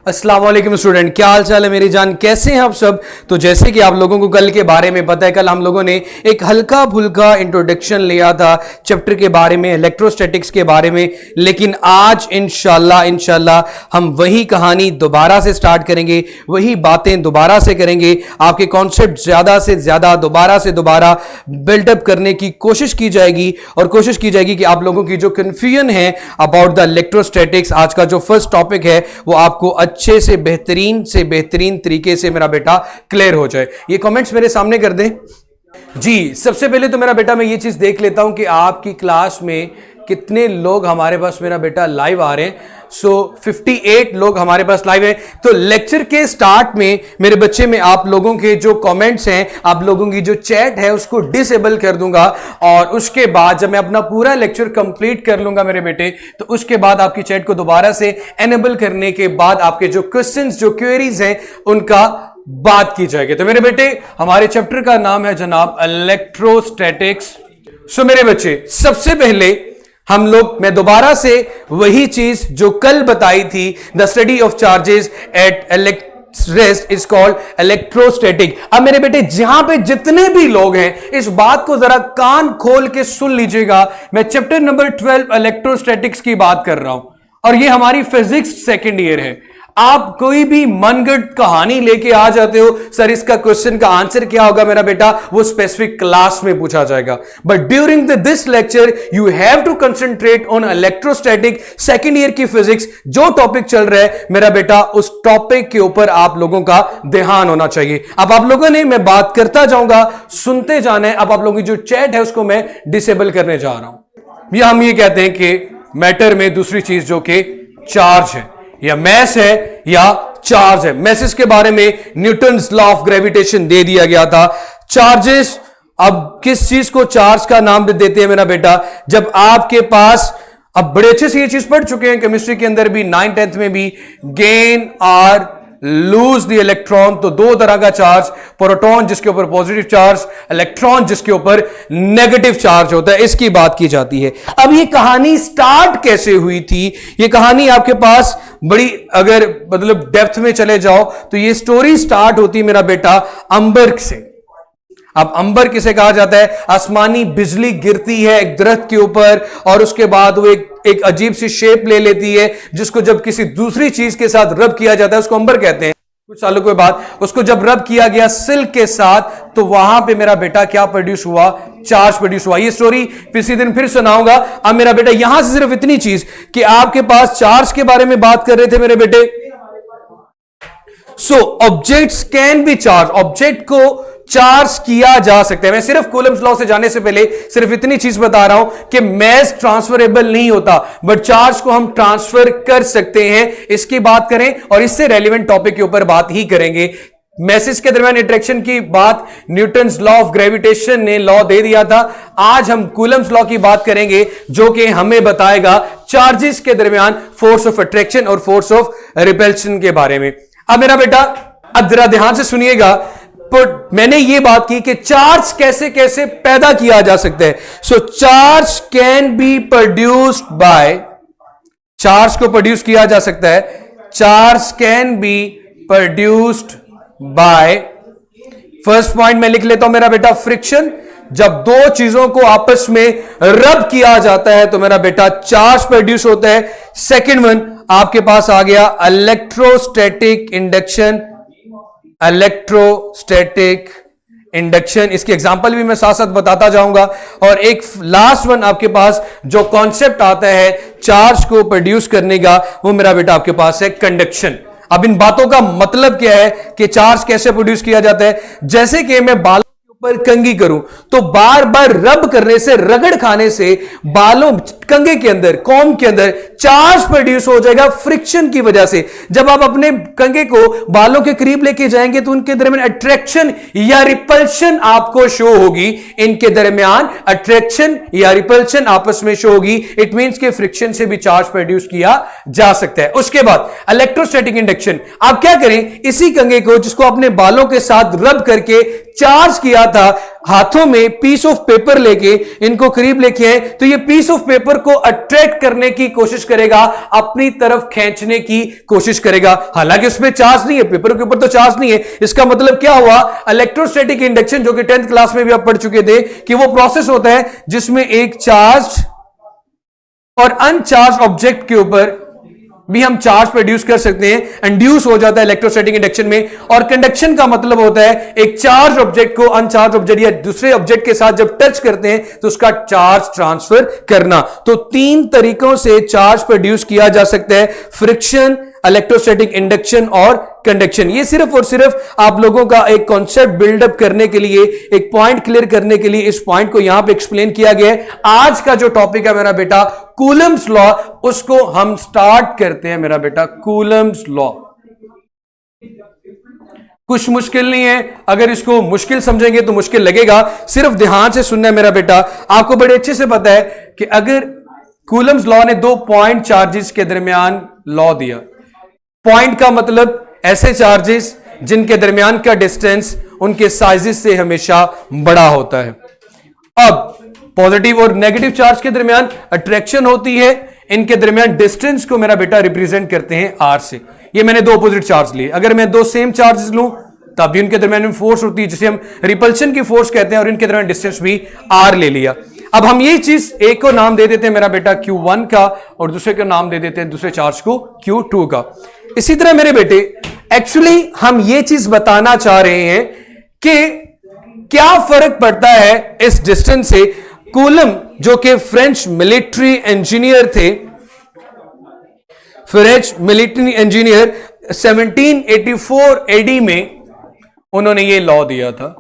अस्सलाम वालेकुम स्टूडेंट, क्या हाल चाल है मेरी जान, कैसे हैं आप सब। तो जैसे कि आप लोगों को कल के बारे में पता है, कल हम लोगों ने एक हल्का फुल्का इंट्रोडक्शन लिया था चैप्टर के बारे में, इलेक्ट्रोस्टैटिक्स के बारे में। लेकिन आज इंशाल्लाह हम वही कहानी दोबारा से स्टार्ट करेंगे, वही बातें दोबारा से करेंगे। आपके कॉन्सेप्ट ज्यादा से ज्यादा दोबारा बिल्डअप करने की कोशिश की जाएगी और कोशिश की जाएगी कि आप लोगों की जो कंफ्यूजन है अबाउट द इलेक्ट्रोस्टैटिक्स, आज का जो फर्स्ट टॉपिक है वो आपको अच्छे से बेहतरीन तरीके से मेरा बेटा क्लियर हो जाए। ये कमेंट्स मेरे सामने कर दें जी। सबसे पहले तो मेरा बेटा मैं ये चीज देख लेता हूं कि आपकी क्लास में कितने लोग हमारे पास मेरा बेटा लाइव आ रहे हैं। 58 लोग हमारे पास लाइव हैं। तो लेक्चर के स्टार्ट में मेरे बच्चे में आप लोगों के जो कमेंट्स हैं, आप लोगों की जो चैट है उसको डिसेबल कर दूंगा और उसके बाद जब मैं अपना पूरा लेक्चर कंप्लीट कर लूंगा मेरे बेटे, तो उसके बाद आपकी चैट को दोबारा से एनेबल करने के बाद आपके जो क्वेश्चंस, जो क्वेरीज हैं उनका बात की जाएगी। तो मेरे बेटे हमारे चैप्टर का नाम है जनाब इलेक्ट्रोस्टैटिक्स। सो मेरे बच्चे सबसे पहले हम लोग, मैं दोबारा से वही चीज जो कल बताई थी, the study of charges at rest is called electrostatic. अब मेरे बेटे जहां पे जितने भी लोग हैं इस बात को जरा कान खोल के सुन लीजिएगा। मैं चैप्टर नंबर 12 इलेक्ट्रोस्टैटिक्स की बात कर रहा हूं और ये हमारी फिजिक्स सेकेंड ईयर है। आप कोई भी मनगढ़ंत कहानी लेके आ जाते हो, सर इसका क्वेश्चन का आंसर क्या होगा मेरा बेटा, वो स्पेसिफिक क्लास में पूछा जाएगा। But during this lecture you have to concentrate on electrostatic second year की फिजिक्स। जो टॉपिक चल रहा है मेरा बेटा, उस टॉपिक के ऊपर आप लोगों का ध्यान होना चाहिए। अब आप लोगों ने, मैं बात करता जाऊंगा, सुनते जाना है। अब आप लोगों की जो चैट है उसको मैं डिसेबल करने जा रहा हूं। या हम ये कहते हैं कि मैटर में दूसरी चीज जो कि चार्ज है या मैस है या चार्ज है। मैसेज के बारे में न्यूटन्स लॉ ऑफ ग्रेविटेशन दे दिया गया था। चार्जेस, अब किस चीज को चार्ज का नाम देते हैं मेरा बेटा, जब आपके पास, अब बड़े अच्छे से ये चीज पढ़ चुके हैं केमिस्ट्री के अंदर भी, 9th 10th में भी, gain or lose the electron. तो दो तरह का चार्ज, प्रोटॉन जिसके ऊपर पॉजिटिव चार्ज, इलेक्ट्रॉन जिसके ऊपर नेगेटिव चार्ज होता है, इसकी बात की जाती है। अब ये कहानी स्टार्ट कैसे हुई थी, ये कहानी आपके पास बड़ी, अगर मतलब डेप्थ में चले जाओ तो ये स्टोरी स्टार्ट होती मेरा बेटा अंबर से। अब अंबर किसे कहा जाता है, आसमानी बिजली गिरती है एक दरख्त के ऊपर और उसके बाद वो एक अजीब सी शेप ले लेती है, जिसको जब किसी दूसरी चीज के साथ रब किया जाता है उसको अंबर कहते हैं। कुछ सालों के बाद उसको जब रब किया गया सिल्क के साथ, तो वहां पे मेरा बेटा क्या प्रोड्यूस हुआ, चार्ज प्रोड्यूस हुआ। ये स्टोरी किसी दिन फिर सुनाऊंगा। अब मेरा बेटा यहां से सिर्फ इतनी चीज कि आपके पास चार्ज के बारे में बात कर रहे थे मेरे बेटे। So objects can be charge, object को चार्ज किया जा सकता है। मैं सिर्फ कूलम्स लॉ से जाने से पहले सिर्फ इतनी चीज बता रहा हूं कि मैस ट्रांसफरेबल नहीं होता, बट चार्ज को हम ट्रांसफर कर सकते हैं। इसकी बात करें और इससे रेलिवेंट टॉपिक के ऊपर बात ही करेंगे। मैसेज के दरमियान अट्रैक्शन की बात न्यूटन्स लॉ ऑफ ग्रेविटेशन ने लॉ दे दिया था। आज हम कूलम्स लॉ की बात करेंगे जो कि हमें बताएगा चार्जेस के दरमियान फोर्स ऑफ अट्रैक्शन और फोर्स ऑफ रिपल्शन के बारे में। अब मेरा बेटा अब जरा ध्यान से सुनिएगा, पर मैंने ये बात की कि चार्ज कैसे कैसे पैदा किया जा सकता है। So charge can be produced by, charge को प्रोड्यूस किया जा सकता है, charge can be produced by, first point मैं लिख लेता हूं मेरा बेटा, फ्रिक्शन। जब दो चीजों को आपस में रब किया जाता है तो मेरा बेटा चार्ज प्रोड्यूस होता है। सेकेंड वन आपके पास आ गया इलेक्ट्रोस्टैटिक इंडक्शन, इलेक्ट्रोस्टैटिक इंडक्शन। इसके एग्जांपल भी मैं साथ साथ बताता जाऊंगा। और एक लास्ट वन आपके पास जो कॉन्सेप्ट आता है चार्ज को प्रोड्यूस करने का, वो मेरा बेटा आपके पास है कंडक्शन। अब इन बातों का मतलब क्या है कि चार्ज कैसे प्रोड्यूस किया जाता है, जैसे कि मैं बाल पर कंघी करूं तो बार बार रब करने से, रगड़ खाने से बालों, कंघे के अंदर, कॉम्ब के अंदर चार्ज प्रोड्यूस हो जाएगा फ्रिक्शन की वजह से। जब आप अपने कंघे को बालों के करीब लेके जाएंगे तो उनके दरमियान अट्रैक्शन या रिपल्शन आपको शो होगी। इनके दरमियान अट्रैक्शन या रिपल्शन आपस में शो होगी। इट मींस के फ्रिक्शन से भी चार्ज प्रोड्यूस किया जा सकता है। उसके बाद इलेक्ट्रोस्टैटिक इंडक्शन, आप क्या करें, इसी कंघे को जिसको अपने बालों के साथ रब करके चार्ज किया था, हाथों में पीस ऑफ पेपर लेके इनको करीब लेके आए, तो ये पीस ऑफ पेपर को अट्रैक्ट करने की कोशिश करेगा, अपनी तरफ खींचने की कोशिश करेगा। हालांकि उसमें चार्ज नहीं है, पेपर के ऊपर तो चार्ज नहीं है। इसका मतलब क्या हुआ, इलेक्ट्रोस्टैटिक इंडक्शन, जो कि 10th क्लास में भी आप पढ़ चुके थे, कि वो प्रोसेस होता है जिसमें एक चार्ज और अनचार्ज ऑब्जेक्ट के ऊपर भी हम चार्ज प्रोड्यूस कर सकते हैं, इंड्यूस हो जाता है इलेक्ट्रोस्टैटिक इंडक्शन में। और कंडक्शन का मतलब होता है एक चार्ज ऑब्जेक्ट को अनचार्ज ऑब्जेक्ट या दूसरे ऑब्जेक्ट के साथ जब टच करते हैं तो उसका चार्ज ट्रांसफर करना। तो 3 तरीकों से चार्ज प्रोड्यूस किया जा सकता है, फ्रिक्शन, इलेक्ट्रोस्टैटिक इंडक्शन और कंडक्शन। ये सिर्फ और सिर्फ आप लोगों का एक कॉन्सेप्ट बिल्डअप करने के लिए, एक पॉइंट क्लियर करने के लिए इस पॉइंट को यहां पे एक्सप्लेन किया गया है। आज का जो टॉपिक है मेरा बेटा कूलम्स लॉ, उसको हम स्टार्ट करते हैं मेरा बेटा। कूलम्स लॉ कुछ मुश्किल नहीं है, अगर इसको मुश्किल समझेंगे तो मुश्किल लगेगा, सिर्फ ध्यान से सुनना है मेरा बेटा। आपको बड़े अच्छे से पता है कि अगर कूलम्स लॉ ने 2 पॉइंट चार्जेस के दरमियान लॉ दिया, पॉइंट का मतलब ऐसे चार्जेस जिनके दरमियान का डिस्टेंस उनके साइजेस से हमेशा बड़ा होता है। अब पॉजिटिव और नेगेटिव चार्ज के दरमियान अट्रैक्शन होती है, इनके दरमियान डिस्टेंस को मेरा बेटा रिप्रेजेंट करते हैं आर से। ये मैंने 2 अपोजिट चार्ज लिए, अगर मैं 2 सेम चार्जेस लूं तब भी उनके दरमियान में फोर्स होती है जिसे हम रिपल्शन की फोर्स कहते हैं, और इनके दरमियान डिस्टेंस भी आर ले लिया। अब हम ये चीज एक को नाम दे देते हैं मेरा बेटा Q1 का, और दूसरे को नाम दे देते हैं दूसरे चार्ज को Q2 का। इसी तरह मेरे बेटे एक्चुअली हम ये चीज बताना चाह रहे हैं कि क्या फर्क पड़ता है इस डिस्टेंस से। कूलम जो कि फ्रेंच मिलिट्री इंजीनियर थे, फ्रेंच मिलिट्री इंजीनियर 1784 एडी में उन्होंने ये लॉ दिया था,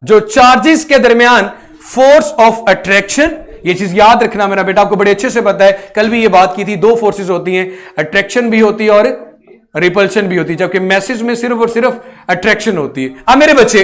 जो चार्जेस के दरमियान फोर्स ऑफ अट्रैक्शन, ये चीज याद रखना मेरा बेटा, आपको बड़े अच्छे से पता है, कल भी ये बात की थी, 2 फोर्सेस होती हैं, अट्रैक्शन भी होती है और रिपल्शन भी होती है, जबकि मैसेज में सिर्फ और सिर्फ अट्रैक्शन होती है। अब मेरे बच्चे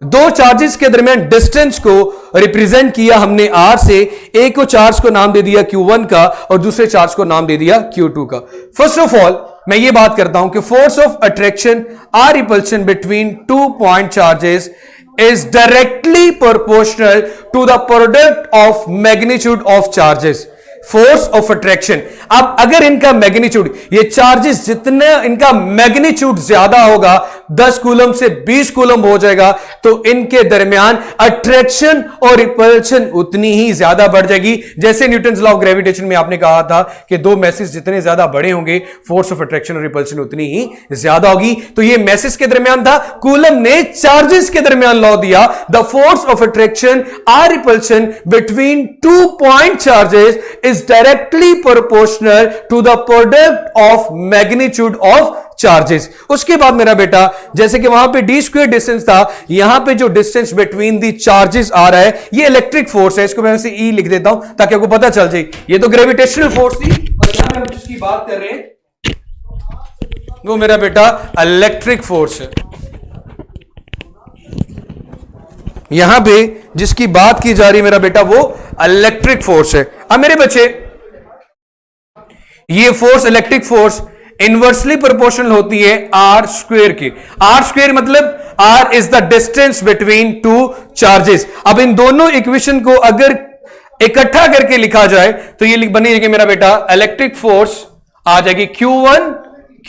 2 चार्जेस के दरमियान डिस्टेंस को रिप्रेजेंट किया हमने आर से, एक को चार्ज को नाम दे दिया Q1 का और दूसरे चार्ज को नाम दे दिया Q2 का। फर्स्ट ऑफ ऑल मैं ये बात करता हूं कि force of attraction or repulsion between 2 point charges is directly proportional to the product of magnitude of charges, force of attraction. अब अगर इनका मैग्नीट्यूड, ये चार्जेस जितने इनका मैग्नीट्यूड ज्यादा होगा, 10 कूलम से 20 कूलम हो जाएगा, तो इनके दरमियान अट्रैक्शन और रिपल्शन उतनी ही ज्यादा बढ़ जाएगी। जैसे न्यूटन्स लॉ ऑफ ग्रेविटेशन में आपने कहा था कि 2 मैसेज जितने ज्यादा बड़े होंगे, फोर्स ऑफ अट्रैक्शन और रिपल्शन उतनी ही ज्यादा होगी। तो ये मैसेज के दरमियान था, कूलम ने चार्जेस के दरमियान लॉ दिया, the force of attraction or repulsion between 2 point charges is directly proportional to the product of magnitude of charges। उसके बाद मेरा बेटा, जैसे कि वहां पे d स्क्वायर डिस्टेंस था, यहां पे जो डिस्टेंस बिटवीन दी चार्जेस आ रहा है, ये इलेक्ट्रिक फोर्स है, इसको मैं ऐसे E लिख देता हूं ताकि आपको पता चल जाए। ये तो ग्रेविटेशनल फोर्स थी, और यहां हम जिसकी बात कर रहे हैं वो मेरा बेटा इलेक्ट्रिक फोर्स है। यहां पे जिसकी बात की जा रही है मेरा बेटा वो इलेक्ट्रिक फोर्स है। अब मेरे बच्चे, ये force, electric force inversely proportional होती है आर स्क्वायर की। आर स्क्वायर मतलब r is the distance between 2 charges. अब इन दोनों इक्वेशन को अगर इकट्ठा करके लिखा जाए तो ये बनेगी मेरा बेटा इलेक्ट्रिक फोर्स आ जाएगी Q1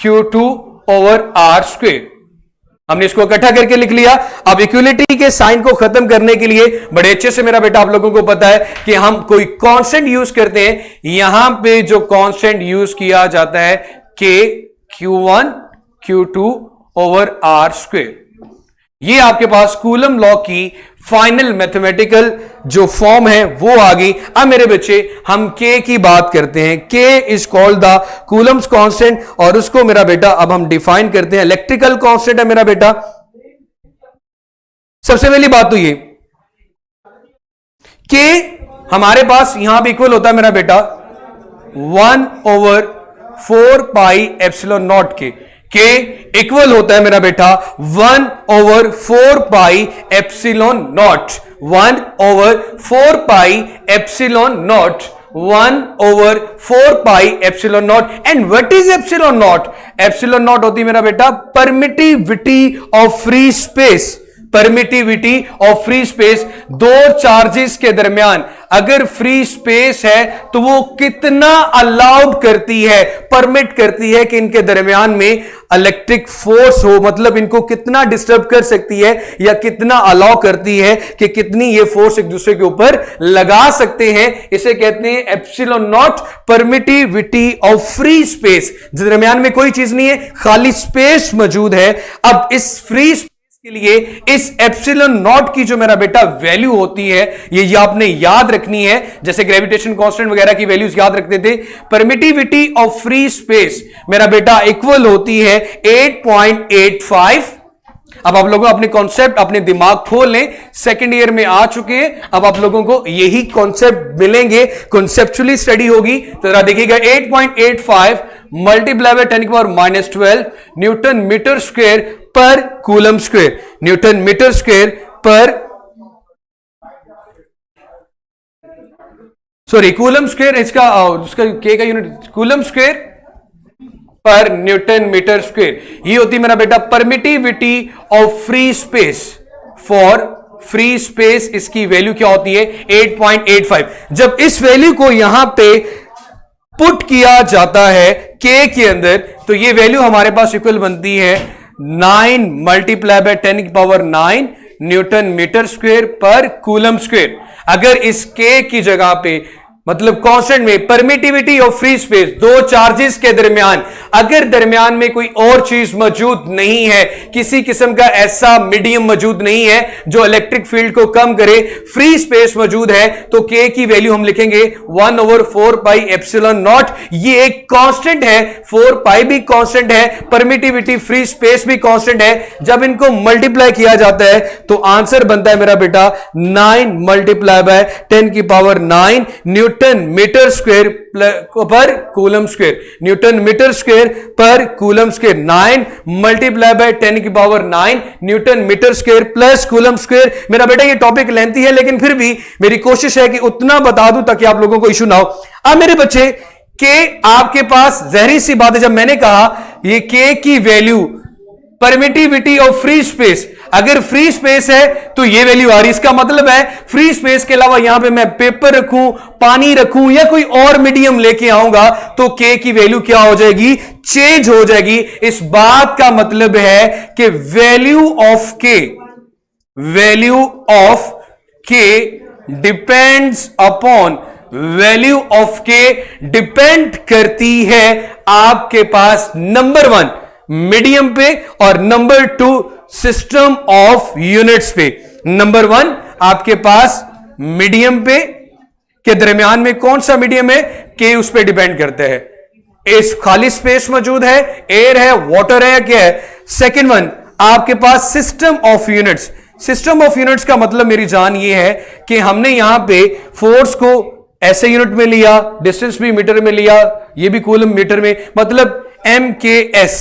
Q2 over are square. हमने इसको इकट्ठा करके लिख लिया। अब इक्वलिटी के साइन को खत्म करने के लिए बड़े अच्छे से मेरा बेटा आप लोगों को पता है कि हम कोई कांस्टेंट यूज करते हैं। यहां पे जो कांस्टेंट यूज किया जाता है K Q1 Q2 over are square. ये आपके पास कूलम लॉ की फाइनल मैथमेटिकल जो फॉर्म है वो आ गई। अब मेरे बच्चे हम K की बात करते हैं। K is called the Coulomb's constant, और उसको मेरा बेटा अब हम डिफाइन करते हैं, इलेक्ट्रिकल कांस्टेंट है मेरा बेटा। सबसे पहली बात तो ये K हमारे पास यहां पे इक्वल होता है मेरा बेटा 1/4 pi epsilon not K equal होता है मेरा बेटा 1/4 pi epsilon not, 1/4 pi epsilon not, 1/4 pi epsilon not. And what is epsilon not? Epsilon not होती है मेरा बेटा permittivity of free space. Permittivity of free space, दो चार्जेस के दरमियान अगर फ्री स्पेस है तो वो कितना अलाउड करती है, परमिट करती है कि इनके दरमियान में इलेक्ट्रिक फोर्स हो, मतलब इनको कितना डिस्टर्ब कर सकती है या कितना अलाउ करती है कि कितनी ये फोर्स एक दूसरे के ऊपर लगा सकते हैं। इसे कहते हैं epsilon not, permittivity of free space. दरमियान में कोई चीज नहीं है, खाली स्पेस मौजूद है। अब इस फ्री के लिए इस एप्सिलॉन नॉट की जो मेरा बेटा वैल्यू होती है, ये आपने याद रखनी है, जैसे ग्रेविटेशन कांस्टेंट वगैरह की वैल्यूज याद रखते थे। परमिटिविटी ऑफ फ्री स्पेस मेरा बेटा इक्वल होती है 8.85। अब आप लोगों अपने कॉन्सेप्ट अपने दिमाग खोल लें, सेकेंड ईयर में आ चुके हैं, अब आप लोगों को यही कॉन्सेप्ट मिलेंगे, कॉन्सेप्चुअली स्टडी होगी। तो जरा देखिएगा 8.85 multiply by 10⁻12 newton metre square पर coulomb square, newton metre square पर, सॉरी कूलम स्क्वायर, इसका के का यूनिट कूलम स्क्वायर पर न्यूटन मीटर स्क्वायर। ये होती है मेरा बेटा permittivity of free space. For free space इसकी वैल्यू क्या होती है 8.85। जब इस वैल्यू को यहां पे पुट किया जाता है के के अंदर, तो ये वैल्यू हमारे पास इक्वल बनती है 9 multiply by 10⁹ newton metre square पर कूलम स्क्वायर। अगर इस के की जगह पे मतलब कांस्टेंट में परमिटिविटी ऑफ फ्री स्पेस, दो चार्जेस के दरमियान अगर दरमियान में कोई और चीज मौजूद नहीं है, किसी किस्म का ऐसा मीडियम मौजूद नहीं है जो इलेक्ट्रिक फील्ड को कम करे, फ्री स्पेस मौजूद है, तो के की वैल्यू हम लिखेंगे 1/4 पाई एप्सिलॉन नॉट। ये एक कांस्टेंट है, 4 पाई भी कांस्टेंट है, परमिटिविटी फ्री स्पेस भी कांस्टेंट है। जब इनको मल्टीप्लाई किया जाता है तो आंसर बनता है मेरा बेटा 9 multiply by 10⁹ newton metre square पर coulomb square, newton metre square पर coulomb square. 9 multiply by 10⁹ newton metre square plus coulomb square. मेरा बेटा ये टॉपिक लेंथी है, लेकिन फिर भी मेरी कोशिश है कि उतना बता दूं ताकि आप लोगों को इशू ना हो। अब मेरे बच्चे के आपके पास जहरी सी बात है, जब मैंने कहा ये के की value permittivity of free space, अगर फ्री स्पेस है तो ये वैल्यू आ रही, इसका मतलब है फ्री स्पेस के अलावा यहां पे मैं पेपर रखूं, पानी रखूं या कोई और मीडियम लेके आऊंगा तो के की वैल्यू क्या हो जाएगी, चेंज हो जाएगी। इस बात का मतलब है कि वैल्यू ऑफ के डिपेंड्स अपॉन, वैल्यू ऑफ के डिपेंड करती है आपके पास नंबर 1 मीडियम पे और नंबर 2 सिस्टम ऑफ यूनिट्स पे। नंबर 1 आपके पास मीडियम पे के दरमियान में कौन सा मीडियम है, के उस पे डिपेंड करते हैं। इस खाली स्पेस मौजूद है, एयर है, वाटर है, क्या है। सेकंड वन आपके पास system of units. System of units का मतलब मेरी जान ये है कि हमने यहां पे फोर्स को ऐसे यूनिट में लिया, डिस्टेंस भी मीटर में लिया, ये भी कूलम मीटर में, मतलब MKS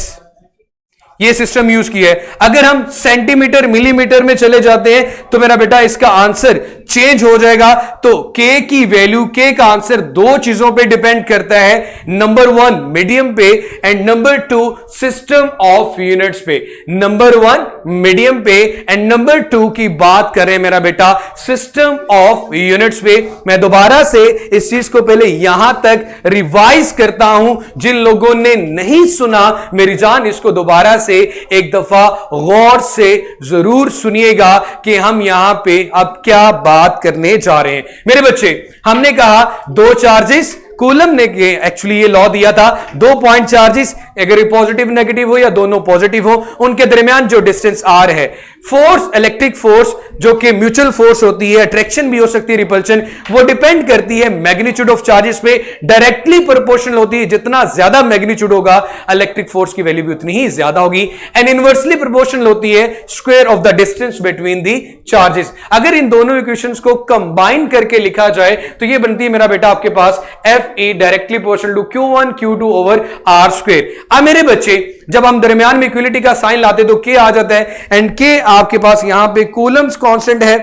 ये सिस्टम यूज किया है। अगर हम सेंटीमीटर मिलीमीटर में चले जाते हैं तो मेरा बेटा इसका आंसर चेंज हो जाएगा। तो के की वैल्यू, के का आंसर दो चीजों पे डिपेंड करता है, नंबर 1 मीडियम पे and number 2 system of units पे। नंबर 1 मीडियम पे एंड नंबर 2 की बात करें मेरा बेटा सिस्टम ऑफ यूनिट्स पे। मैं दोबारा से इस चीज को पहले यहां तक रिवाइज करता हूं, जिन लोगों ने नहीं सुना मेरी जान इसको दोबारा से एक दफा गौर से जरूर सुनिएगा कि हम यहां पे अब क्या बात करने जा रहे हैं। मेरे बच्चे हमने कहा दो चार्जेस, कूलम ने एक्चुअली ये लॉ दिया था, 2 पॉइंट चार्जेस अगर पॉजिटिव नेगेटिव हो या दोनों पॉजिटिव हो उनके दरमियान जो डिस्टेंस आर है, फोर्स इलेक्ट्रिक फोर्स जो कि म्यूचुअल फोर्स होती है, अट्रैक्शन भी हो सकती है, रिपल्शन, वो डिपेंड करती है मैग्नीट्यूड ऑफ चार्जेस पे, डायरेक्टली प्रोपोर्शनल होती है। जितना ज्यादा मैग्नीट्यूड होगा इलेक्ट्रिक फोर्स की वैल्यू भी उतनी ही ज्यादा होगी, एंड इनवर्सली प्रोपोर्शनल होती है square of the distance between the charges. अगर इन दोनों इक्वेशंस को कंबाइन करके लिखा जाए तो ये बनती है मेरा बेटा आपके पास FE directly proportional to Q1 Q2 over R square. अब मेरे बच्चे जब हम दरमियान में इक्वलिटी का साइन लाते तो के आ जाता है, एंड के आपके पास यहां पे कूलम्स कांस्टेंट है।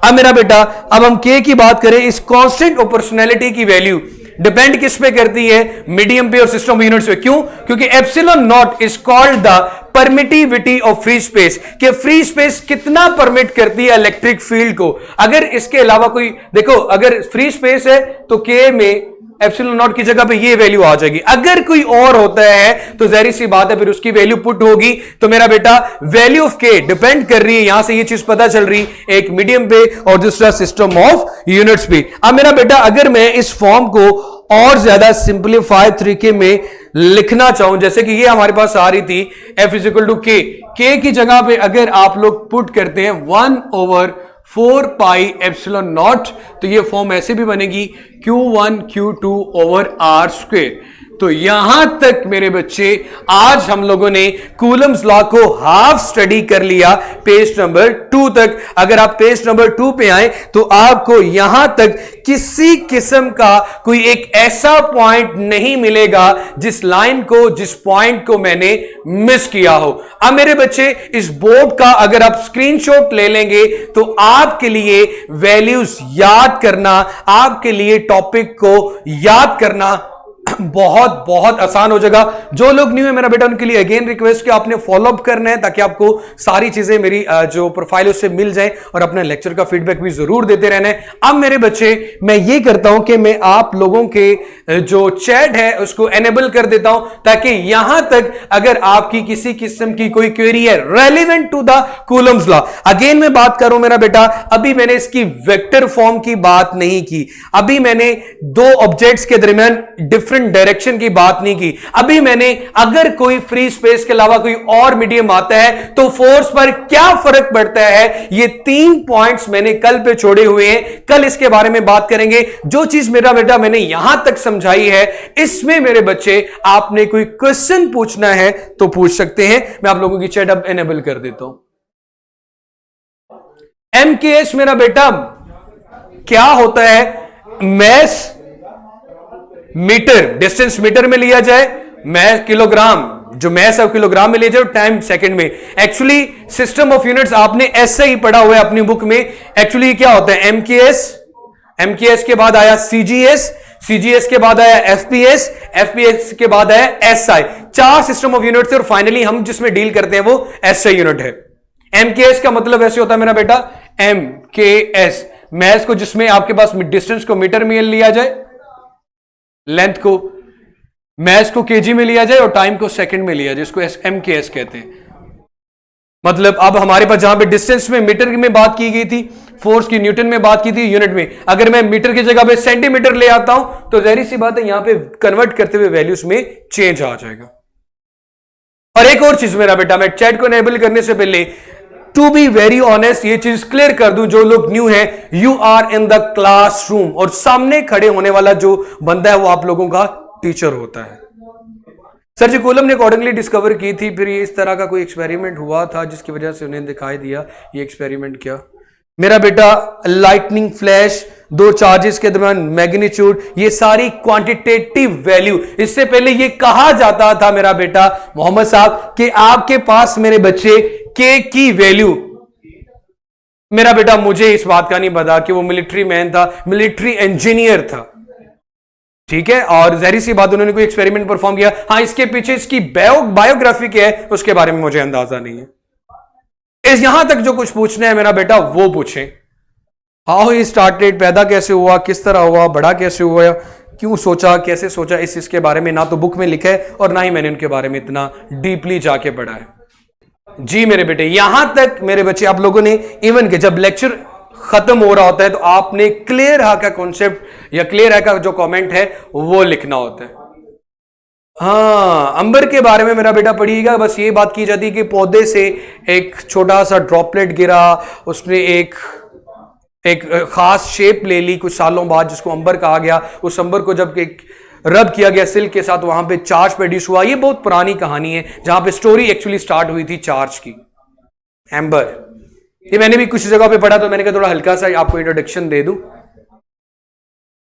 अब मेरा बेटा अब हम के की बात करें, इस कांस्टेंट प्रोपोर्शनैलिटी की वैल्यू डिपेंड किस पे करती है? मीडियम पे और सिस्टम ऑफ यूनिट्स पे। क्यों? क्योंकि epsilon not is called the permittivity of free space, कि फ्री स्पेस कितना परमिट करती है इलेक्ट्रिक फील्ड को। अगर इसके अलावा कोई, देखो अगर फ्री स्पेस है तो के में एप्सिलॉन नॉट की जगह पे ये वैल्यू आ जाएगी। अगर कोई और होता है तो जाहिर सी बात है फिर उसकी वैल्यू पुट होगी। तो मेरा बेटा वैल्यू ऑफ के डिपेंड कर रही है, यहां से ये चीज पता चल रही, एक मीडियम पे और दूसरा सिस्टम ऑफ यूनिट्स पे। अब मेरा बेटा अगर मैं इस फॉर्म को और ज्यादा सिंप्लीफाइड तरीके में लिखना चाहूं, जैसे कि ये हमारे पास आ रही थी F इक्वल टू के की जगह पे अगर आप लोग पुट करते हैं 1/4 पाई एप्सिलॉन नॉट, तो ये फॉर्म ऐसे भी बनेगी Q1 Q2 over are square. तो यहां तक मेरे बच्चे आज हम लोगों ने कूलम्स लॉ को हाफ स्टडी कर लिया पेज नंबर 2 तक। अगर आप पेज नंबर 2 पे आए तो आपको यहां तक किसी किस्म का कोई एक ऐसा पॉइंट नहीं मिलेगा जिस लाइन को, जिस पॉइंट को मैंने मिस किया हो। अब मेरे बच्चे इस बोर्ड का अगर आप स्क्रीनशॉट ले लेंगे तो आपके लिए वैल्यूज याद करना, आपके लिए टॉपिक को याद करना बहुत बहुत आसान हो जाएगा। जो लोग न्यू है मेरा बेटा उनके लिए अगेन रिक्वेस्ट कि आपने फॉलो अप करना है ताकि आपको सारी चीजें मेरी जो प्रोफाइल उससे मिल जाए और अपने लेक्चर का फीडबैक भी जरूर देते रहना है। अब मेरे बच्चे मैं ये करता हूं कि मैं आप लोगों के जो चैट है उसको एनेबल कर देता हूं ताकि यहां तक अगर आपकी किसी किस्म की कोई क्वेरी है relevant to the Coulomb's law, again मैं बात करूं मेरा बेटा, अभी मैंने इसकी वेक्टर फॉर्म की बात नहीं की, अभी मैंने दो ऑब्जेक्ट्स के दरमियान डिफरेंट डायरेक्शन की बात नहीं की, अभी मैंने अगर कोई फ्री स्पेस के अलावा कोई और मीडियम आता है तो फोर्स पर क्या फर्क पड़ता है, ये 3 पॉइंट्स मैंने कल पे छोड़े हुए हैं, कल इसके बारे में बात करेंगे। जो चीज मेरा बेटा मैंने यहां तक समझाई है इसमें मेरे बच्चे आपने कोई क्वेश्चन पूछना है तो पूछ सकते हैं। मैं आप लोगों की चैट अब एनेबल कर देता हूं। एमकेएस मेरा बेटा क्या होता है? मैस मीटर, डिस्टेंस मीटर में लिया जाए, मैस किलोग्राम, जो मैस है किलोग्राम में लिया जाए, टाइम सेकंड में। एक्चुअली सिस्टम ऑफ यूनिट्स आपने ऐसे ही पढ़ा हुआ है अपनी बुक में। एक्चुअली क्या होता है? एमकेएस, एमकेएस के बाद आया सीजीएस, सीजीएस के बाद आया एफपीएस, एफपीएस के बाद आया एसआई। 4 सिस्टम ऑफ यूनिट्स और फाइनली हम जिसमें डील करते हैं वो एसआई यूनिट है। एमकेएस का मतलब ऐसे होता है मेरा बेटा, एमकेएस मैस को, जिसमें आपके पास डिस्टेंस को मीटर में लिया जाए, लेंथ को, मैस को केजी में लिया जाए और टाइम को सेकंड में लिया जाए, इसको एमकेएस कहते हैं। मतलब अब हमारे पास जहां पे डिस्टेंस में मीटर में बात की गई थी, फोर्स की न्यूटन में बात की थी, यूनिट में, अगर मैं मीटर की जगह पे सेंटीमीटर ले आता हूं तो जाहिर सी बात है यहां पे कन्वर्ट करते हुए वैल्यूज में चेंज आ जाएगा। और एक और चीज मेरा बेटा, मैं चैट को एनेबल करने से पहले टू बी वेरी ऑनेस्ट ये चीज क्लियर कर दूं, जो लोग न्यू है, you are in the classroom और सामने खड़े होने वाला जो बंदा है वो आप लोगों का टीचर होता है। सर जी कूलम ने अकॉर्डिंगली डिस्कवर की थी, फिर ये इस तरह का कोई एक्सपेरिमेंट हुआ था जिसकी वजह से उन्हें दिखाई दिया। ये एक्सपेरिमेंट क्या मेरा बेटा? लाइटनिंग फ्लैश, 2 चार्जेस के दरमियान मैग्नीट्यूड, ये सारी क्वांटिटेटिव वैल्यू। इससे पहले ये कहा जाता था मेरा बेटा मोहम्मद साहब कि आपके पास मेरे बच्चे के की वैल्यू, मेरा बेटा मुझे इस बात का नहीं पता कि वो मिलिट्री मैन था, मिलिट्री इंजीनियर था, ठीक है, और जहरी सी बात उन्होंने कोई एक्सपेरिमेंट परफॉर्म किया। हाँ, इसके पीछे इसकी बायोग्राफी क्या है उसके बारे में मुझे अंदाजा नहीं है। इस यहां तक जो कुछ पूछना है मेरा बेटा वो पूछें। हाउ ही स्टार्टेड, पैदा कैसे हुआ, किस तरह हुआ, बड़ा कैसे हुआ, क्यों सोचा, कैसे सोचा, इसके बारे में ना तो बुक में लिखा है और ना ही मैंने उनके बारे में इतना डीपली जाके पढ़ा है। जी मेरे बेटे, यहां तक मेरे बच्चे आप लोगों ने इवन के जब लेक्चर खत्म हो रहा होता है तो आपने क्लियर हा का कॉन्सेप्ट या क्लियर हा का जो कमेंट है वो लिखना होता है। हाँ, अंबर के बारे में मेरा बेटा पढ़िएगा। बस ये बात की जाती है कि पौधे से एक छोटा सा ड्रॉपलेट गिरा, उसने एक खास शेप ले ली कुछ सालों बाद जिसको अंबर कहा गया। उस अंबर को जब एक रब किया गया सिल्क के साथ, वहां पे चार्ज प्रोड्यूस हुआ। ये बहुत पुरानी कहानी है जहां पे स्टोरी एक्चुअली स्टार्ट हुई थी चार्ज की, एम्बर। ये मैंने भी कुछ जगह पे पढ़ा तो मैंने कहा थोड़ा हल्का सा आपको इंट्रोडक्शन दे दूं।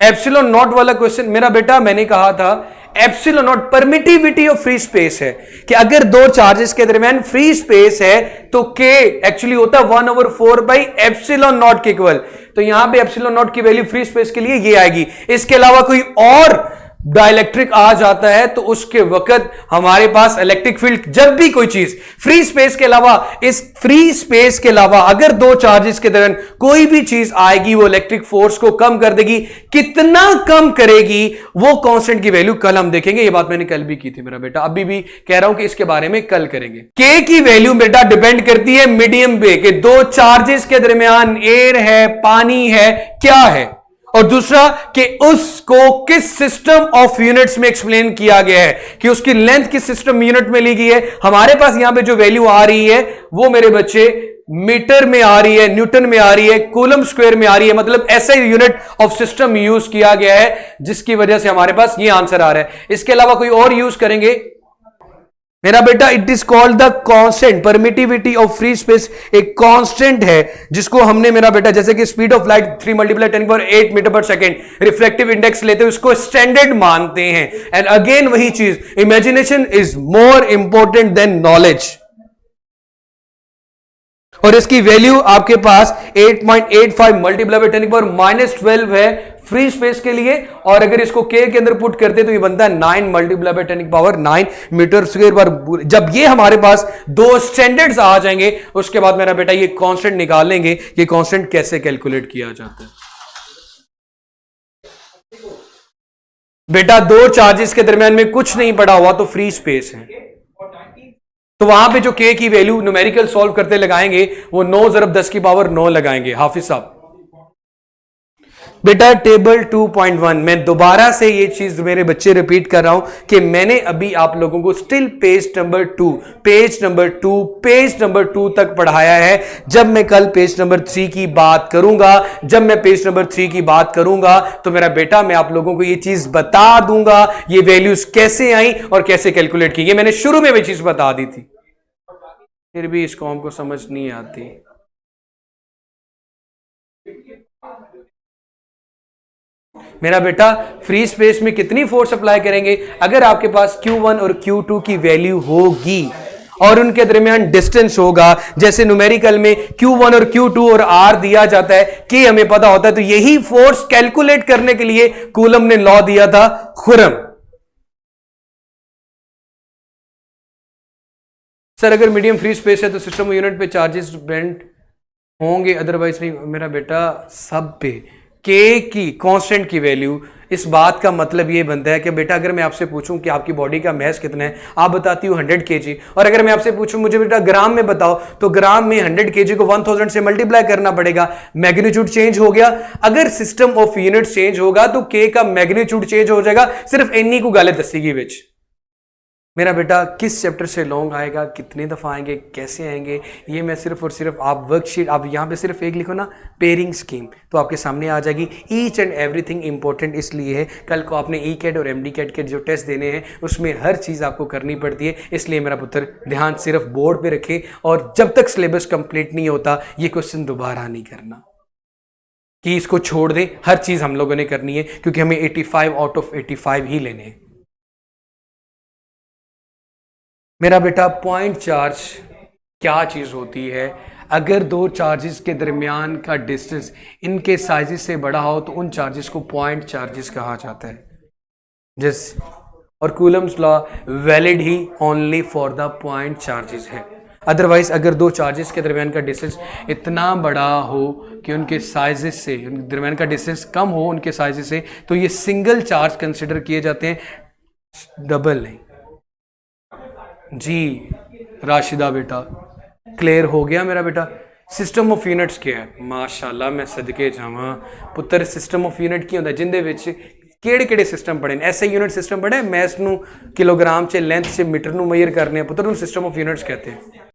एप्सिलॉन नॉट वाला क्वेश्चन मेरा बेटा, मैंने कहा था epsilon not permittivity of free space है कि अगर दो चार्जेस के दरमियान फ्री स्पेस है तो के एक्चुअली होता है 1/4 बाई एप्सिलॉन नॉट के इक्वल। तो यहां पे एप्सिलॉन नॉट की वैल्यू फ्री स्पेस के लिए ये आएगी। इसके अलावा कोई और डाइलेक्ट्रिक आ जाता है तो उसके वक्त हमारे पास इलेक्ट्रिक फील्ड, जब भी कोई चीज फ्री स्पेस के अलावा, इस फ्री स्पेस के अलावा अगर दो चार्जेस के दरमियान कोई भी चीज आएगी वो इलेक्ट्रिक फोर्स को कम कर देगी। कितना कम करेगी वो कांस्टेंट की वैल्यू कल हम देखेंगे। ये बात मैंने कल भी की थी मेरा बेटा, अभी भी कह रहा हूं कि इसके बारे में कल करेंगे। के की वैल्यू बेटा डिपेंड करती है मीडियम पे कि दो चार्जेस के दरमियान एयर है, पानी है, क्या है, और दूसरा कि उसको किस सिस्टम ऑफ यूनिट्स में एक्सप्लेन किया गया है, कि उसकी लेंथ किस सिस्टम यूनिट में ली गई है। हमारे पास यहां पे जो वैल्यू आ रही है वो मेरे बच्चे मीटर में आ रही है, न्यूटन में आ रही है, कूलम स्क्वायर में आ रही है, मतलब ऐसा यूनिट ऑफ सिस्टम यूज किया गया है जिसकी वजह से हमारे पास ये आंसर आ रहा है। इसके अलावा कोई और यूज करेंगे मेरा बेटा, it is called the constant permittivity of free space. एक कांस्टेंट है जिसको हमने मेरा बेटा, जैसे कि स्पीड ऑफ लाइट 3 × 10⁸ मीटर पर सेकेंड रिफ्लेक्टिव इंडेक्स लेते हैं, उसको स्टैंडर्ड मानते हैं। एंड अगेन वही चीज, imagination is more important than knowledge. और इसकी वैल्यू आपके पास 8.85 × 10⁻⁻12 है फ्री स्पेस के लिए। और अगर इसको के अंदर पुट करते तो ये बनता है 9 × 10⁻9 मीटर स्क्वायर पर। जब ये हमारे पास दो स्टैंडर्ड्स आ जाएंगे उसके बाद मेरा बेटा ये कांस्टेंट निकाल लेंगे, ये कांस्टेंट कैसे कैलकुलेट किया जाता है। बेटा दो चार्जेस के दरमियान में कुछ नहीं पड़ा हुआ तो फ्री स्पेस है, तो वहां पे जो के की वैल्यू न्यूमेरिकल सॉल्व करते लगाएंगे वो 9 × 10⁻9 लगाएंगे। हाफिज साहब बेटा टेबल 2.1 मैं दोबारा से ये चीज मेरे बच्चे रिपीट कर रहा हूं कि मैंने अभी आप लोगों को स्टिल पेज नंबर 2 तक पढ़ाया है। जब मैं कल पेज नंबर 3 की बात करूंगा, जब मैं पेज नंबर 3 की बात करूंगा तो मेरा बेटा मैं आप लोगों को ये चीज बता दूंगा ये वैल्यूज कैसे आई और कैसे कैलकुलेट की। ये मैंने शुरू में भी चीज बता दी थी, फिर भी इसको हमको समझ नहीं आती। मेरा बेटा फ्री स्पेस में कितनी फोर्स अप्लाई करेंगे, अगर आपके पास Q1 और Q2 की वैल्यू होगी और उनके दरमियान डिस्टेंस होगा, जैसे न्यूमेरिकल में Q1 और Q2 और R दिया जाता है, K हमें पता होता है, तो यही फोर्स कैलकुलेट करने के लिए कूलम ने लॉ दिया था खुरम। सर अगर मीडियम फ्री स्पेस है तो सिस्टम यूनिट पे चार्जेस डिपेंड होंगे, अदरवाइज नहीं। मेरा बेटा सब पे के की कांस्टेंट की वैल्यू, इस बात का मतलब ये बनता है कि बेटा अगर मैं आपसे पूछूं कि आपकी बॉडी का मैस कितना है, आप बताती हो 100 kg, और अगर मैं आपसे पूछूं मुझे बेटा ग्राम में बताओ, तो ग्राम में 100 kg को 1000 से मल्टीप्लाई करना पड़ेगा। मैग्नीट्यूड चेंज हो गया। अगर सिस्टम ऑफ यूनिट्स चेंज होगा तो के का मैग्नीट्यूड चेंज हो जाएगा, सिर्फ इन्हीं को गाले दसेगी विच। मेरा बेटा किस चैप्टर से लॉन्ग आएगा, कितने दफा आएंगे, कैसे आएंगे, ये मैं सिर्फ और सिर्फ, आप वर्कशीट आप यहाँ पे सिर्फ एक लिखो ना पेयरिंग स्कीम, तो आपके सामने आ जाएगी। ईच एंड एवरीथिंग इंपॉर्टेंट इसलिए है, कल को आपने ई कैट और एमडी कैट के जो टेस्ट देने हैं उसमें हर चीज़ आपको करनी पड़ती है। इसलिए मेरा पुत्र ध्यान सिर्फ बोर्ड पे रखे और जब तक सिलेबस कंप्लीट नहीं होता ये क्वेश्चन दोबारा नहीं करना कि इसको छोड़ दे। हर चीज़ हम लोगों ने करनी है क्योंकि हमें 85 आउट ऑफ 85 ही लेने हैं। मेरा बेटा पॉइंट चार्ज क्या चीज़ होती है, अगर दो चार्जेस के दरमियान का डिस्टेंस इनके साइजेस से बड़ा हो तो उन चार्जेस को पॉइंट चार्जेस कहा जाता है। जिस और Coulomb's law valid he only for the point charges है। अदरवाइज अगर दो चार्जेस के दरमियान का डिस्टेंस इतना बड़ा हो कि उनके साइजेस से, उनके दरमियान का डिस्टेंस कम हो उनके साइजेस से, तो ये सिंगल चार्ज कंसिडर किए जाते हैं, डबल नहीं। जी राशिदा बेटा क्लियर हो गया मेरा बेटा। सिस्टम ऑफ यूनिट्स क्या है, माशाल्लाह मैं सदके जावां पुत्र। सिस्टम ऑफ यूनिट क्या होता है, जिंदे विच ਕਿਹੜੇ सिस्टम पढ़े, ऐसे यूनिट सिस्टम पढ़े मैथ ਨੂੰ किलोग्राम से लेंथ से मीटर ਨੂੰ मेजर करने पुत्र, उन सिस्टम ऑफ यूनिट्स कहते हैं।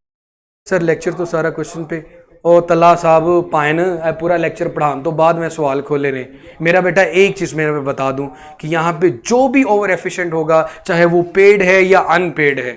सर लेक्चर तो सारा क्वेश्चन पे ओ तला साहब पायन पूरा लेक्चर पढ़ाने तो बाद में सवाल खोले ने। मेरा बेटा एक चीज़ मैं बता दूं कि यहाँ पे जो भी ओवर एफिशिएंट होगा चाहे वो पेड है या अनपेड है,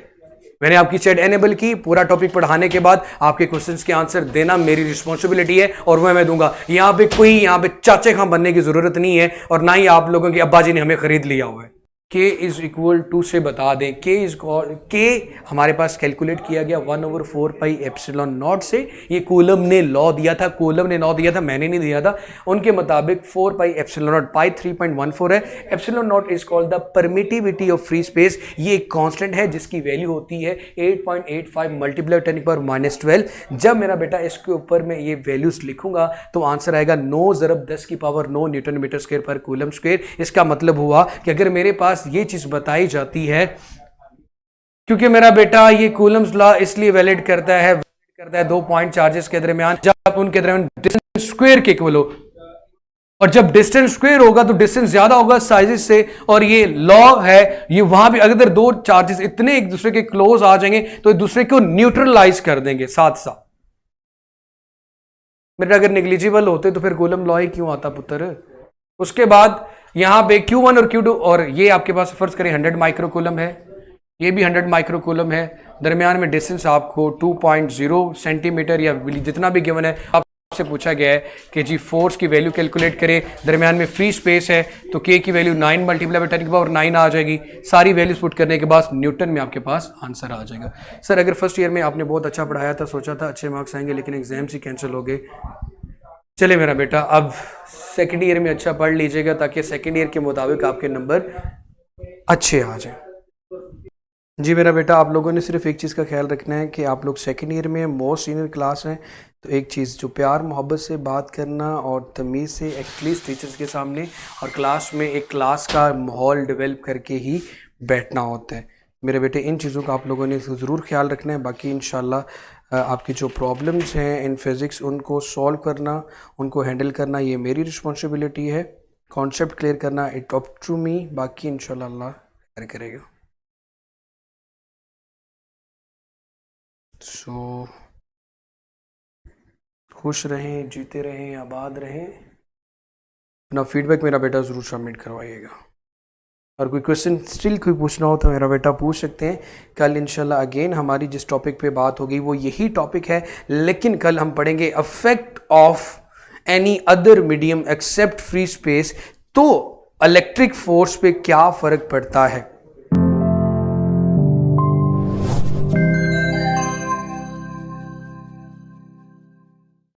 मैंने आपकी चैट एनेबल की, पूरा टॉपिक पढ़ाने के बाद आपके क्वेश्चंस के आंसर देना मेरी रिस्पॉन्सिबिलिटी है और वह मैं दूंगा। यहाँ पे कोई यहाँ पे चाचे खां बनने की जरूरत नहीं है और ना ही आप लोगों के अब्बा जी ने हमें खरीद लिया हुआ है। K इज इक्वल टू से बता दें, K हमारे पास कैलकुलेट किया गया 1/4 पाई एप्सिलॉन नॉट से। ये कूलम ने लॉ दिया था, मैंने नहीं दिया था। उनके मुताबिक 4 पाई एप्सिलॉन नॉट, पाई 3.14 है। Epsilon not is called the permittivity of free space. ये एक कांस्टेंट है जिसकी वैल्यू होती है 8.85 मल्टीप्लाई 10⁻12। जब मेरा बेटा इसके ऊपर मैं ये वैल्यूज लिखूंगा तो आंसर आएगा 9 ज़रब 10 की पावर 9 न्यूटन मीटर स्क्वायर पर कूलम स्क्वायर। इसका मतलब हुआ कि अगर मेरे पास ये चीज बताई जाती है, क्योंकि मेरा बेटा ये कूलम्स लॉ इसलिए वैलिड करता है 2 पॉइंट चार्जेस के दरमियान, जब उनके दरमियान डिस्टेंस स्क्वायर के इक्वल हो, और जब डिस्टेंस स्क्वायर होगा तो डिस्टेंस ज्यादा होगा साइजेस से। और ये लॉ है, ये वहां भी अगर दो चार्जेस इतने एक दूसरे के क्लोज आ जाएंगे तो एक दूसरे को न्यूट्रलाइज कर देंगे साथ साथ। मेरा अगर नेग्लिजिबल होते तो फिर कूलम लॉ ही क्यों आता पुत्र। उसके बाद यहां पे Q1 और Q2, और ये आपके पास फर्ज करें 100 माइक्रोकूलम है, ये भी 100 माइक्रोकूलम है। दरमियान में डिस्टेंस आपको 2.0 सेंटीमीटर या जितना भी गिवन है, आपसे पूछा गया है कि जी फोर्स की वैल्यू कैलकुलेट करें। दरमियान में फ्री स्पेस है तो K की वैल्यू 9 मल्टीप्लाई 10⁻9 आ जाएगी। सारी वैल्यूज पुट करने के बाद न्यूटन में आपके पास आंसर आ जाएगा। सर अगर फर्स्ट ईयर में आपने बहुत अच्छा पढ़ाया था, सोचा था अच्छे मार्क्स आएंगे, लेकिन एग्जाम्स ही कैंसिल हो गए। चले मेरा बेटा, अब सेकेंड ईयर में अच्छा पढ़ लीजिएगा ताकि सेकेंड ईयर के मुताबिक आपके नंबर अच्छे आ जाए। जी मेरा बेटा, आप लोगों ने सिर्फ एक चीज़ का ख्याल रखना है कि आप लोग सेकेंड ईयर में मोस्ट सीनियर क्लास हैं, तो एक चीज़ जो प्यार मोहब्बत से बात करना और तमीज़ से एटलीस्ट टीचर्स के सामने और क्लास में एक क्लास का माहौल डेवलप करके ही बैठना होता है। मेरे बेटे, इन चीज़ों का आप लोगों ने ज़रूर ख्याल रखना है। बाकी इंशाल्लाह आपकी जो प्रॉब्लम्स हैं इन फिज़िक्स, उनको सॉल्व करना, उनको हैंडल करना, ये मेरी रिस्पॉन्सिबिलिटी है। कॉन्सेप्ट क्लियर करना इट अप टू मी, बाकी इंशाल्लाह अल्लाह खैर करेगा। सो खुश रहें, जीते रहें, आबाद रहें। अपना फीडबैक मेरा बेटा ज़रूर सबमिट करवाइएगा। और कोई क्वेश्चन स्टिल कोई पूछना हो तो मेरा बेटा पूछ सकते हैं। कल इंशाल्लाह अगेन हमारी जिस टॉपिक पे बात होगी वो यही टॉपिक है, लेकिन कल हम पढ़ेंगे affect of any other medium except free space. तो इलेक्ट्रिक फोर्स पे क्या फ़र्क पड़ता है।